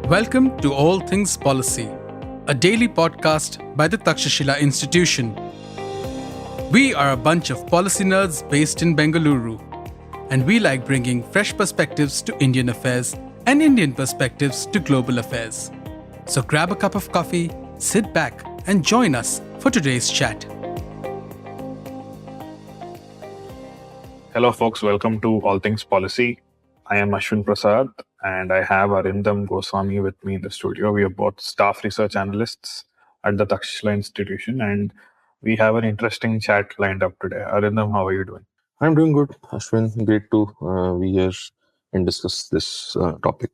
Welcome to All Things Policy, a daily podcast by the Takshashila Institution. We are a bunch of policy nerds based in Bengaluru, and we like bringing fresh perspectives to Indian affairs and Indian perspectives to global affairs. So grab a cup of coffee, sit back, and join us for today's chat. Hello, folks. Welcome to All Things Policy. I am Ashwin Prasad, and I have Arindam Goswami with me in the studio. We are both staff research analysts at the Takshashila Institution, and we have an interesting chat lined up today. Arindam, how are you doing? I'm doing good, Ashwin. Great to be here and discuss this topic.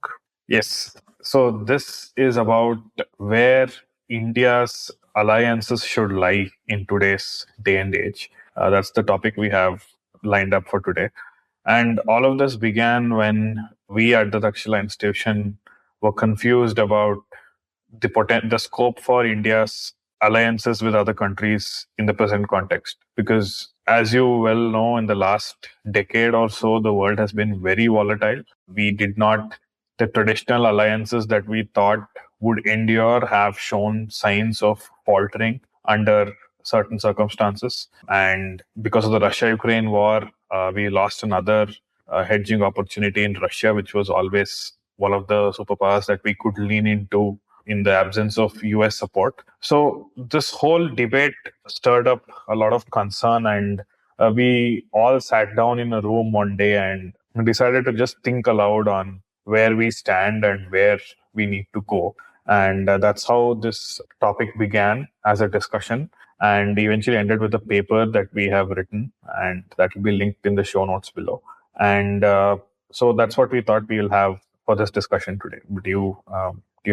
Yes. So this is about where India's alliances should lie in today's day and age. That's the topic we have lined up for today. And all of this began when we at the Takshashila Institution were confused about the scope for India's alliances with other countries in the present context. Because as you well know, in the last decade or so, the world has been very volatile. The traditional alliances that we thought would endure have shown signs of faltering under certain circumstances. And because of the Russia-Ukraine war, we lost another hedging opportunity in Russia, which was always one of the superpowers that we could lean into in the absence of US support. So this whole debate stirred up a lot of concern, and we all sat down in a room one day and decided to just think aloud on where we stand and where we need to go. And that's how this topic began as a discussion and eventually ended with a paper that we have written, and that will be linked in the show notes below. And so that's what we thought we will have for this discussion today. Do you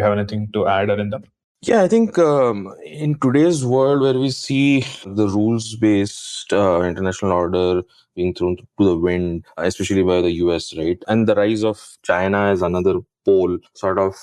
have anything to add, Arindam? Yeah, I think in today's world where we see the rules-based international order being thrown to the wind, especially by the US, right? And the rise of China as another pole sort of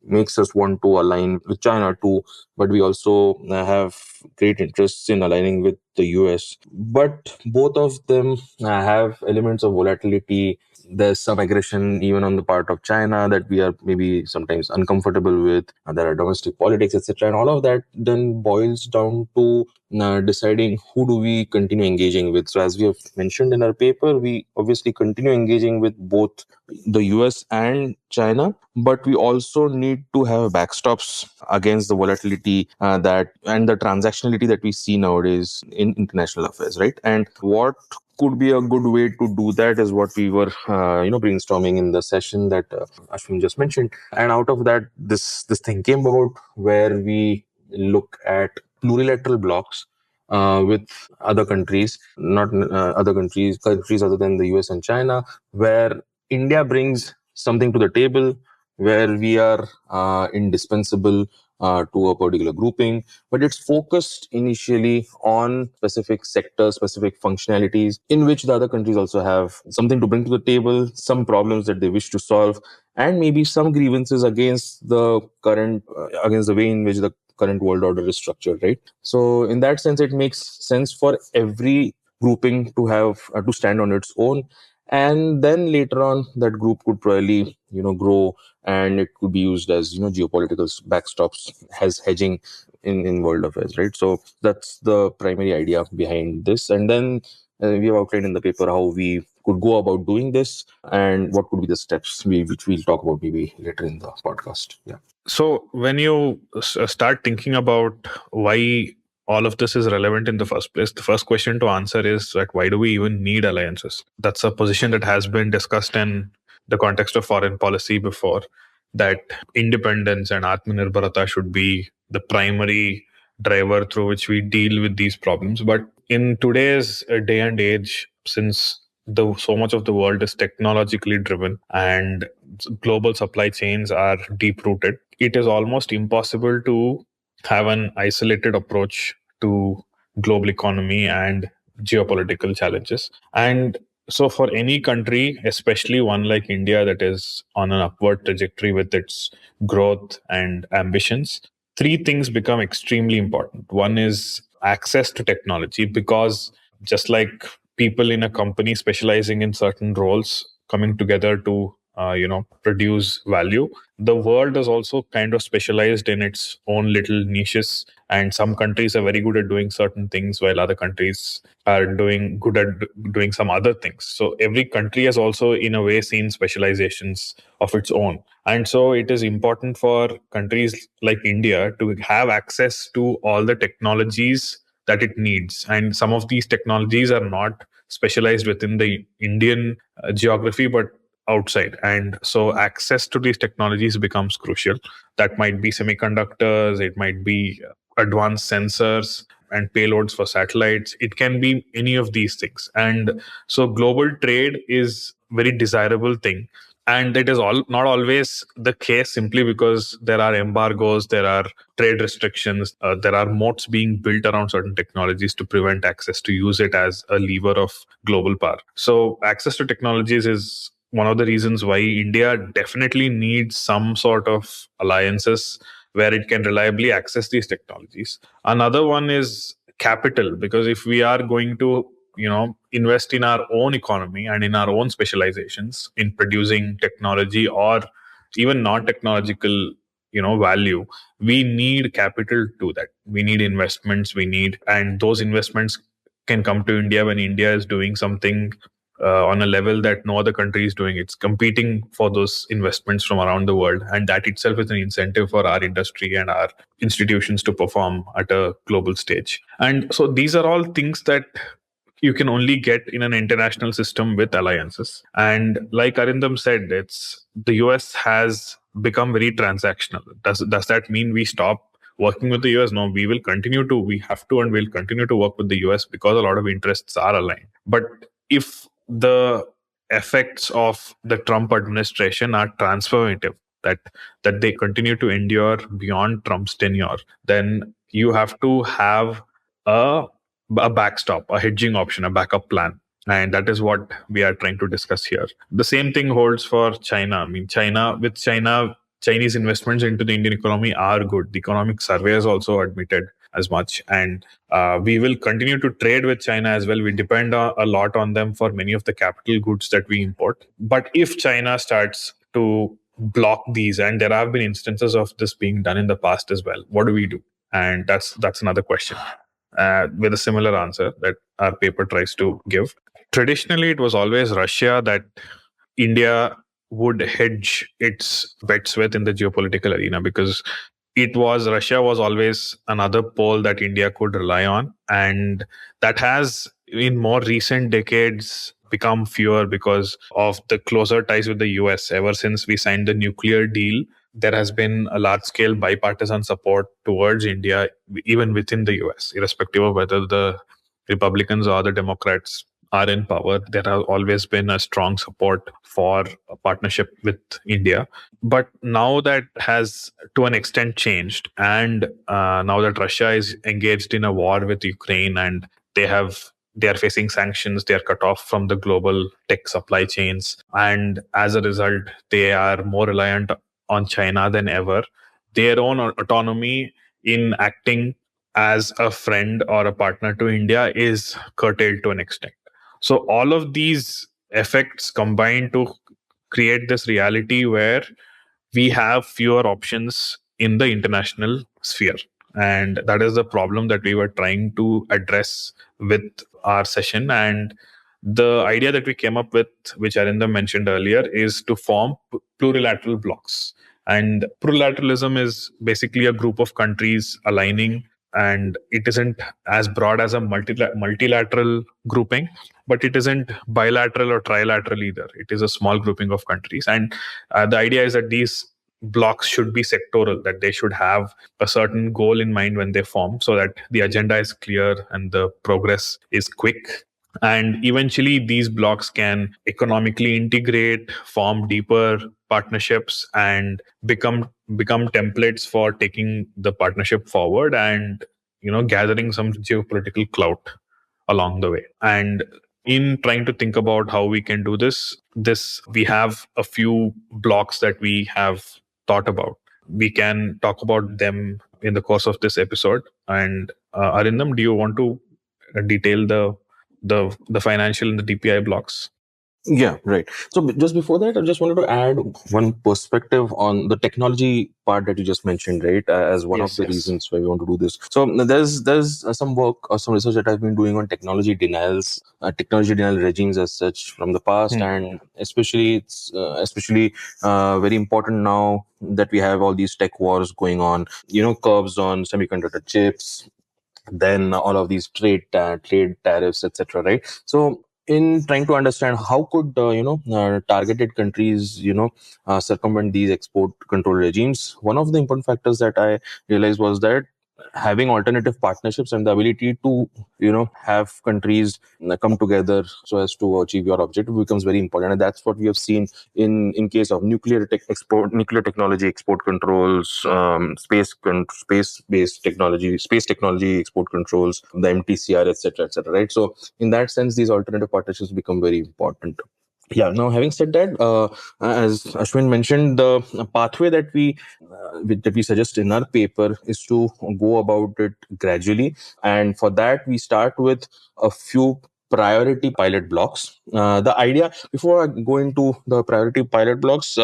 makes us want to align with China too, but we also have great interests in aligning with the US. But both of them have elements of volatility. There's some aggression even on the part of China that we are maybe sometimes uncomfortable with. There are domestic politics, etc. And all of that then boils down to deciding who do we continue engaging with. So as we have mentioned in our paper, we obviously continue engaging with both the US and China, but we also need to have backstops against the volatility and the transactionality that we see nowadays in international affairs, right? And what could be a good way to do that is what we were brainstorming in the session that Ashwin just mentioned. And out of that, this thing came about where we look at plurilateral blocs with other countries, not countries other than the US and China, where India brings something to the table, where we are indispensable to a particular grouping, but it's focused initially on specific sectors, specific functionalities in which the other countries also have something to bring to the table, some problems that they wish to solve, and maybe some grievances against the way in which the current world order is structured, right? So in that sense, it makes sense for every grouping to have to stand on its own. And then later on, that group could probably, grow, and it could be used as, geopolitical backstops, as hedging in world affairs, right? So that's the primary idea behind this. And then we have outlined in the paper how we could go about doing this and what could be the steps which we'll talk about maybe later in the podcast. Yeah. So when you start thinking about why all of this is relevant in the first place, the first question to answer is that why do we even need alliances? That's a position that has been discussed in the context of foreign policy before, that independence and Atmanirbharata should be the primary driver through which we deal with these problems. But in today's day and age, since so much of the world is technologically driven and global supply chains are deep rooted, it is almost impossible to have an isolated approach to global economy and geopolitical challenges. And so for any country, especially one like India that is on an upward trajectory with its growth and ambitions, three things become extremely important. One is access to technology, because just like people in a company specializing in certain roles coming together to produce value. The world is also kind of specialized in its own little niches, and some countries are very good at doing certain things while other countries are doing good at doing some other things. So every country has also in a way seen specializations of its own, and so it is important for countries like India to have access to all the technologies that it needs. And some of these technologies are not specialized within the Indian geography, but outside. And so access to these technologies becomes crucial. That might be semiconductors, it might be advanced sensors and payloads for satellites. It can be any of these things. And so global trade is very desirable thing. And it is all not always the case simply because there are embargoes, there are trade restrictions, there are moats being built around certain technologies to prevent access to use it as a lever of global power. So access to technologies is one of the reasons why India definitely needs some sort of alliances where it can reliably access these technologies. Another one is capital, because if we are going to invest in our own economy and in our own specializations in producing technology or even non-technological value, we need capital to that. We need investments, and those investments can come to India when India is doing something on a level that no other country is doing. It's competing for those investments from around the world, and that itself is an incentive for our industry and our institutions to perform at a global stage. And so these are all things that you can only get in an international system with alliances. And like Arindam said, it's the US has become very transactional. Does that mean we stop working with the US? No, we will continue to, we have to, and we'll continue to work with the US because a lot of interests are aligned. But if the effects of the Trump administration are transformative, that they continue to endure beyond Trump's tenure, then you have to have a backstop, a hedging option, a backup plan. And that is what we are trying to discuss here. The same thing holds for China. I mean, Chinese investments into the Indian economy are good. The economic survey has also admitted as much. And we will continue to trade with China as well. We depend a lot on them for many of the capital goods that we import. But if China starts to block these, and there have been instances of this being done in the past as well, what do we do? And that's another question. With a similar answer that our paper tries to give. Traditionally, it was always Russia that India would hedge its bets with in the geopolitical arena, because Russia was always another pole that India could rely on. And that has, in more recent decades, become fewer because of the closer ties with the US. Ever since we signed the nuclear deal, there has been a large-scale bipartisan support towards India, even within the US, irrespective of whether the Republicans or the Democrats are in power. There has always been a strong support for a partnership with India. But now that has, to an extent, changed. And now that Russia is engaged in a war with Ukraine, and they are facing sanctions, they are cut off from the global tech supply chains. And as a result, they are more reliant on China than ever. Their own autonomy in acting as a friend or a partner to India is curtailed to an extent. So all of these effects combine to create this reality where we have fewer options in the international sphere. And that is the problem that we were trying to address with our session. And the idea that we came up with, which Arindam mentioned earlier, is to form plurilateral blocs. And plurilateralism is basically a group of countries aligning, and it isn't as broad as a multilateral grouping, but it isn't bilateral or trilateral either. It is a small grouping of countries. And the idea is that these blocks should be sectoral, that they should have a certain goal in mind when they form, so that the agenda is clear and the progress is quick. And eventually these blocks can economically integrate, form deeper partnerships, and become templates for taking the partnership forward and gathering some geopolitical clout along the way. And in trying to think about how we can do this, we have a few blocks that we have thought about. We can talk about them in the course of this episode. And Arindam, do you want to detail the financial and the DPI blocks? Yeah, right. So just before that, I just wanted to add one perspective on the technology part that you just mentioned, right? As one of Yes, the yes. reasons why we want to do this. So there's some work or some research that I've been doing on technology denial regimes as such from the past, Hmm. and especially it's especially very important now that we have all these tech wars going on. Curbs on semiconductor chips, then all of these trade tariffs, etc., right? So in trying to understand how could targeted countries circumvent these export control regimes, one of the important factors that I realized was that having alternative partnerships and the ability to have countries come together so as to achieve your objective becomes very important. And that's what we have seen in case of nuclear technology export controls, space technology export controls, the MTCR, etc., etc., right? So in that sense, these alternative partnerships become very important. Yeah. Now, having said that, as Ashwin mentioned, the pathway that we suggest in our paper is to go about it gradually, and for that we start with a few priority pilot blocks. The idea, before I go into the priority pilot blocks,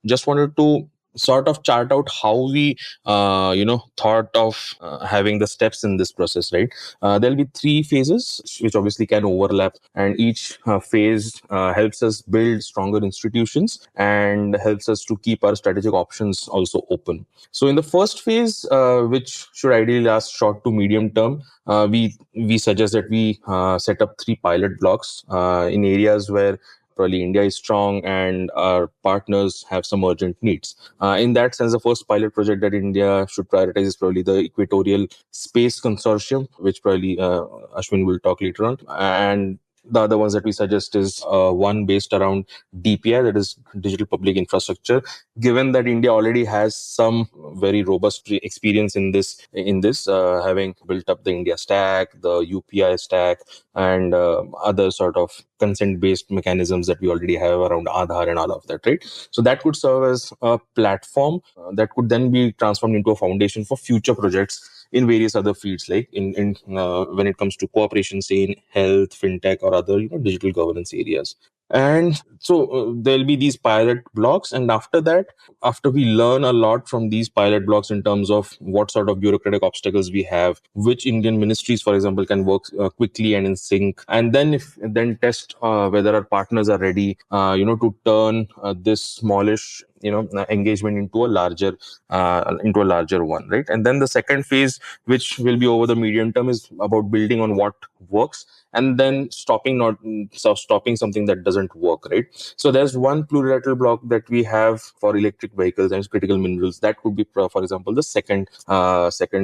just wanted to sort of chart out how we thought of having the steps in this process, right? There'll be three phases which obviously can overlap, and each phase helps us build stronger institutions and helps us to keep our strategic options also open. So in the first phase, which should ideally last short to medium term, we suggest that we set up three pilot blocks in areas where probably India is strong and our partners have some urgent needs. In that sense, the first pilot project that India should prioritize is probably the Equatorial Space Consortium, which probably Ashwin will talk later on. And the other ones that we suggest is one based around DPI, that is digital public infrastructure. Given that India already has some very robust experience in this, having built up the India stack, the UPI stack, and other sort of consent-based mechanisms that we already have around Aadhaar and all of that, right? So that could serve as a platform that could then be transformed into a foundation for future projects in various other fields, like in when it comes to cooperation, say in health, fintech, or other digital governance areas. And so there'll be these pilot blocks, and after that, after we learn a lot from these pilot blocks in terms of what sort of bureaucratic obstacles we have, which Indian ministries, for example, can work quickly and in sync, and then test whether our partners are ready, to turn this smallish engagement into a larger one, right? And then the second phase, which will be over the medium term, is about building on what works and then stopping something that doesn't work, right? So there's one plurilateral block that we have for electric vehicles and critical minerals. That could be, for example, the second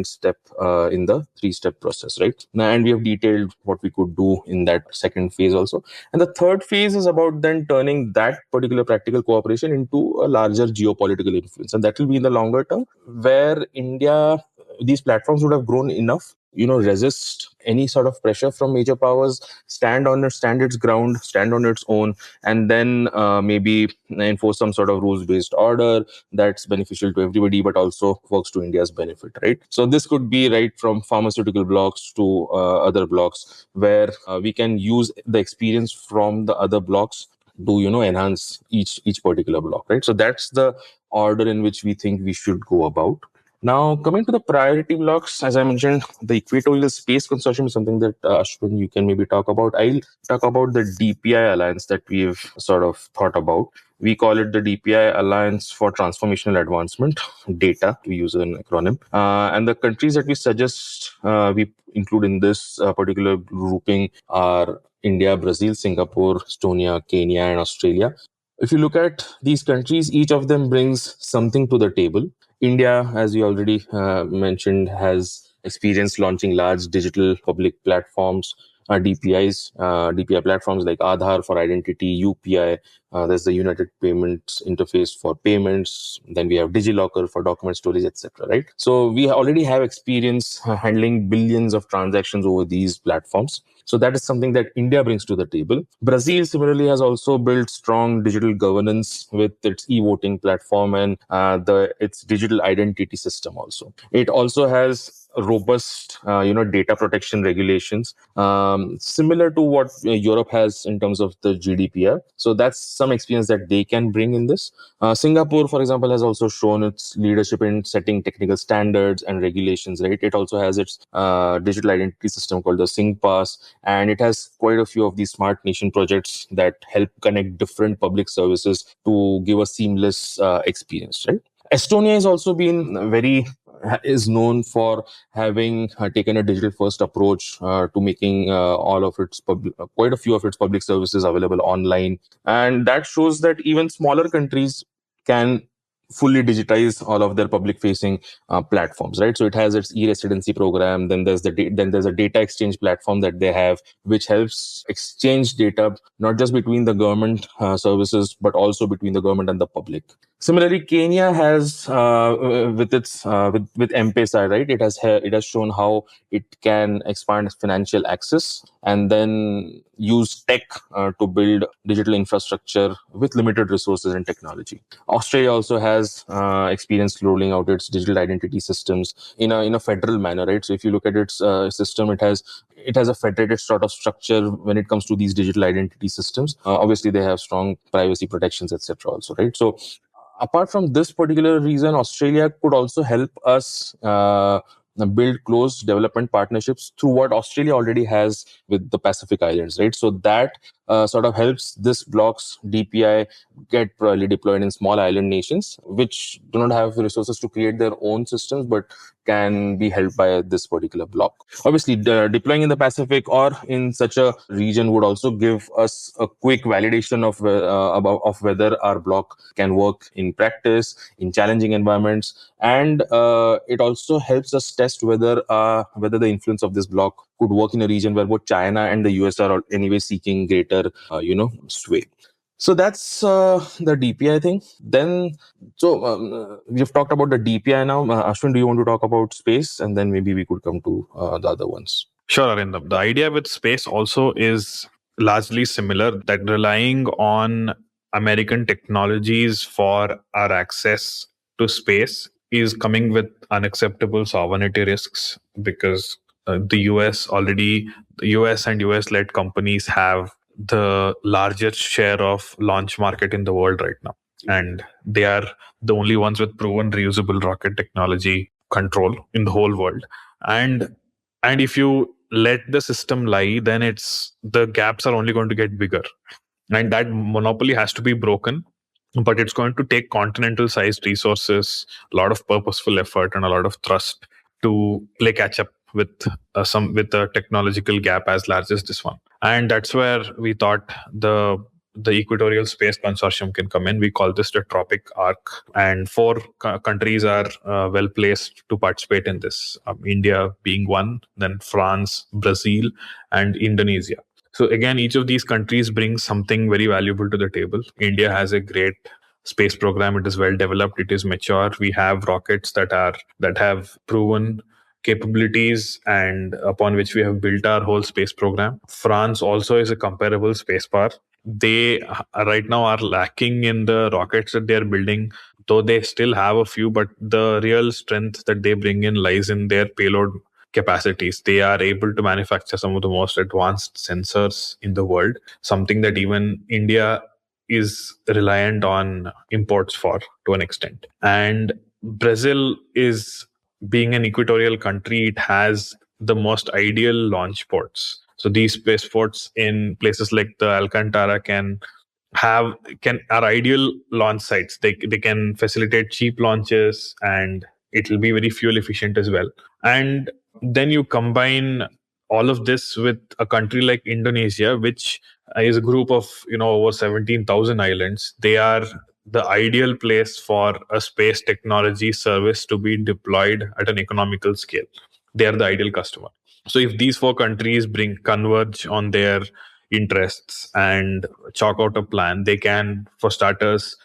step in the three-step process, right? And we have detailed what we could do in that second phase also. And the third phase is about then turning that particular practical cooperation into a larger geopolitical influence, and that will be in the longer term, where India, these platforms would have grown enough, resist any sort of pressure from major powers, stand its ground, stand on its own, and then maybe enforce some sort of rules based order that's beneficial to everybody but also works to India's benefit, right? So this could be right from pharmaceutical blocks to other blocks, where we can use the experience from the other blocks to enhance each particular block, right? So that's the order in which we think we should go about. Now, coming to the priority blocks, as I mentioned, the Equatorial Space Consortium is something that Ashwin, you can maybe talk about. I'll talk about the DPI alliance that we've sort of thought about. We call it the DPI Alliance for Transformational Advancement, DATA, to use an acronym. And the countries that we suggest we include in this particular grouping are India, Brazil, Singapore, Estonia, Kenya, and Australia. If you look at these countries, each of them brings something to the table. India, as you already mentioned, has experience launching large digital public platforms, DPI platforms like Aadhaar for identity, UPI. There's the United Payments Interface for payments. Then we have DigiLocker for document storage, etc. Right? So we already have experience handling billions of transactions over these platforms. So that is something that India brings to the table. Brazil similarly has also built strong digital governance with its e-voting platform and its digital identity system also. It also has robust, data protection regulations, similar to what Europe has in terms of the GDPR. So that's some experience that they can bring in this. Singapore, for example, has also shown its leadership in setting technical standards and regulations. Right, it also has its digital identity system called the SingPass, and it has quite a few of these smart nation projects that help connect different public services to give a seamless experience. Right. Estonia has also been is known for having taken a digital first approach to making all of its quite a few of its public services available online, and that shows that even smaller countries can fully digitize all of their public facing platforms. Right, so it has its e-residency program, then there's a data exchange platform that they have, which helps exchange data not just between the government services but also between the government and the public. Similarly, Kenya has with its with M-Pesa, right? It has shown how it can expand financial access and then use tech to build digital infrastructure with limited resources and technology. Australia also has experience rolling out its digital identity systems in a federal manner, right? So if you look at its system, it has a federated sort of structure when it comes to these digital identity systems. Obviously, they have strong privacy protections, etc. Also, right? So apart from this particular reason, Australia could also help us build close development partnerships through what Australia already has with the Pacific Islands, right? So that sort of helps this bloc's DPI get probably deployed in small island nations, which do not have resources to create their own systems, but can be helped by this particular block. Obviously, deploying in the Pacific or in such a region would also give us a quick validation of whether our block can work in practice in challenging environments, and it also helps us test whether the influence of this block could work in a region where both China and the US are anyway seeking greater, sway. So that's the DPI thing. Then, we've talked about the DPI now. Ashwin, do you want to talk about space, and then maybe we could come to the other ones? Sure, Arindam. The idea with space also is largely similar, that relying on American technologies for our access to space is coming with unacceptable sovereignty risks, because the US and US led companies have the largest share of launch market in the world right now. And they are the only ones with proven reusable rocket technology control in the whole world. And if you let the system lie, then the gaps are only going to get bigger. And that monopoly has to be broken. But it's going to take continental sized resources, a lot of purposeful effort, and a lot of thrust to play catch up with a technological gap as large as this one. And that's where we thought the Equatorial Space Consortium can come in. We call this the Tropic Arc, and four countries are well placed to participate in this. India being one, then France, Brazil, and Indonesia. So again, each of these countries brings something very valuable to the table. India has a great space program. It is well developed. It is mature. We have rockets that have proven capabilities and upon which we have built our whole space program. France also is a comparable space power. They right now are lacking in the rockets that they are building, though they still have a few, but the real strength that they bring in lies in their payload capacities. They are able to manufacture some of the most advanced sensors in the world, something that even India is reliant on imports for to an extent. And Brazil is, being an equatorial country, it has the most ideal launch ports. So these spaceports in places like the Alcantara are ideal launch sites. They can facilitate cheap launches, and it will be very fuel efficient as well. And then you combine all of this with a country like Indonesia, which is a group of over 17,000 islands. They are the ideal place for a space technology service to be deployed at an economical scale. They are the ideal customer. So if these four countries converge on their interests and chalk out a plan, they can, for starters,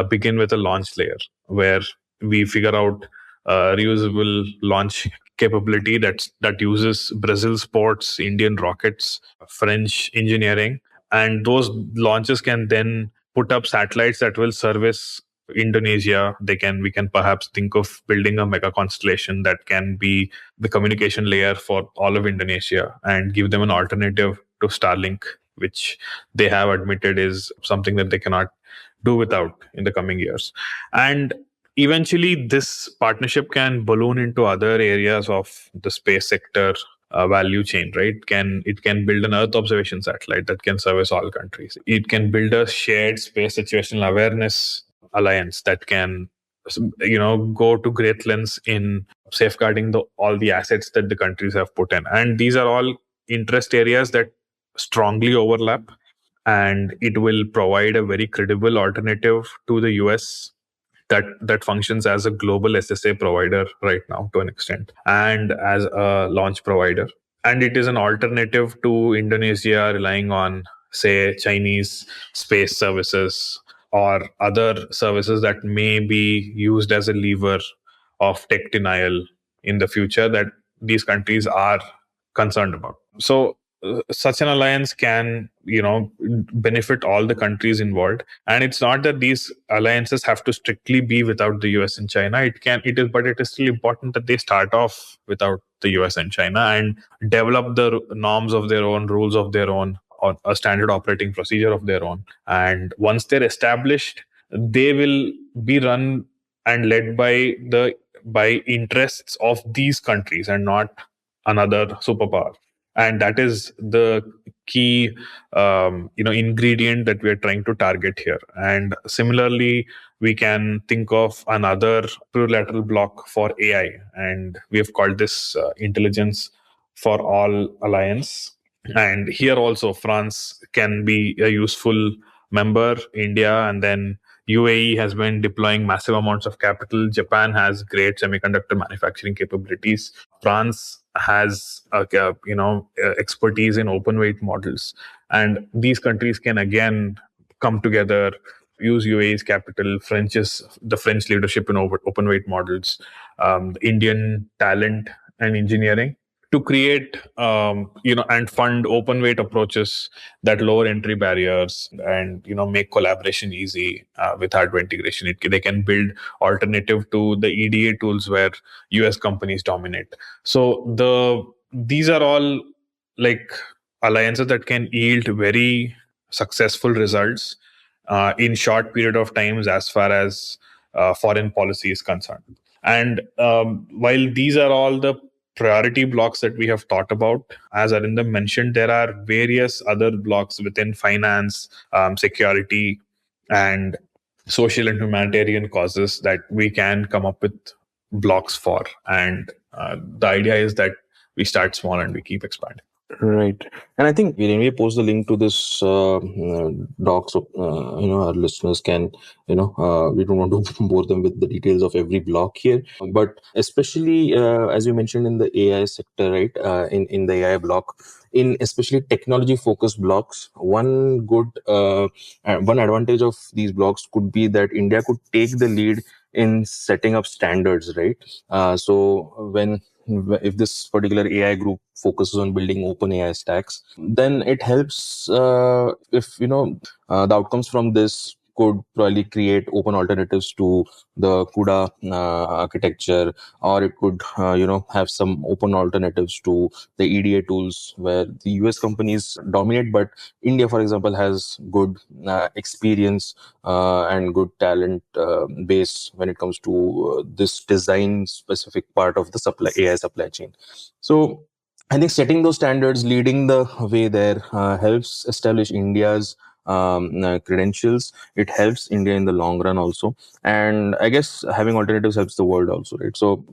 begin with a launch layer where we figure out reusable launch capability that uses Brazil's ports, Indian rockets, French engineering, and those launches can then put up satellites that will service Indonesia, we can perhaps think of building a mega constellation that can be the communication layer for all of Indonesia and give them an alternative to Starlink, which they have admitted is something that they cannot do without in the coming years. And eventually, this partnership can balloon into other areas of the space sector value chain, right? It can build an Earth observation satellite that can service all countries. It can build a shared space situational awareness alliance that can, go to great lengths in safeguarding all the assets that the countries have put in. And these are all interest areas that strongly overlap, and it will provide a very credible alternative to the US that functions as a global SSA provider right now to an extent, and as a launch provider. And it is an alternative to Indonesia relying on, say, Chinese space services or other services that may be used as a lever of tech denial in the future that these countries are concerned about. So such an alliance can, benefit all the countries involved. And it's not that these alliances have to strictly be without the US and China. But it is still important that they start off without the US and China and develop the norms of their own, rules of their own, or a standard operating procedure of their own. And once they're established, they will be run and led by interests of these countries and not another superpower. And that is the key ingredient that we are trying to target here. And similarly, we can think of another plurilateral block for AI, and we have called this Intelligence for All Alliance. And here also France can be a useful member, India, and then UAE has been deploying massive amounts of capital. Japan has great semiconductor manufacturing capabilities. France has expertise in open weight models, and these countries can again come together, use UAE's capital, the French leadership in open weight models, Indian talent and engineering, to create and fund open weight approaches that lower entry barriers and make collaboration easy with hardware integration. They can build alternative to the EDA tools where US companies dominate. So these are all like alliances that can yield very successful results in short period of times as far as foreign policy is concerned. And while these are all the priority blocks that we have thought about, as Arindam mentioned, there are various other blocks within finance, security, and social and humanitarian causes that we can come up with blocks for. And the idea is that we start small and we keep expanding. Right. And I think we'll anyway post the link to this doc, so our listeners can, we don't want to bore them with the details of every block here, but especially as you mentioned in the AI sector, right, in the AI block, in especially technology focused blocks, one advantage of these blocks could be that India could take the lead in setting up standards, right? So if this particular AI group focuses on building open AI stacks, then it helps if the outcomes from this could probably create open alternatives to the CUDA architecture, or it could have some open alternatives to the EDA tools where the US companies dominate, but India, for example, has good experience and good talent base when it comes to this design specific part of the AI supply chain. So I think setting those standards, leading the way there helps establish India's credentials. It helps India in the long run also. And I guess having alternatives helps the world also, right? So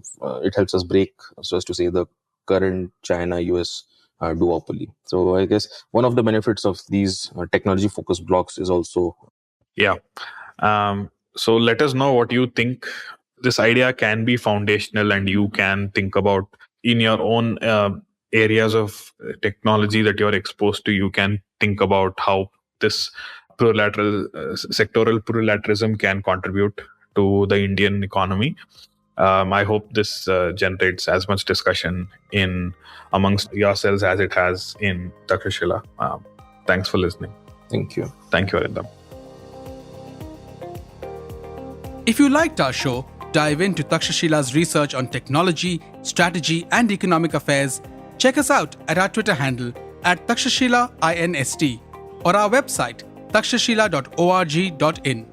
it helps us break, so as to say, the current China-US duopoly. So I guess one of the benefits of these technology-focused blocks is also... Yeah. So let us know what you think. This idea can be foundational, and you can think about in your own areas of technology that you're exposed to. You can think about how this sectoral plurilateralism can contribute to the Indian economy. I hope this generates as much discussion amongst yourselves as it has in Takshashila. Thanks for listening. Thank you. Thank you, Arindam. If you liked our show, dive into Takshashila's research on technology, strategy, and economic affairs. Check us out at our Twitter handle at Takshashila INST or our website takshashila.org.in.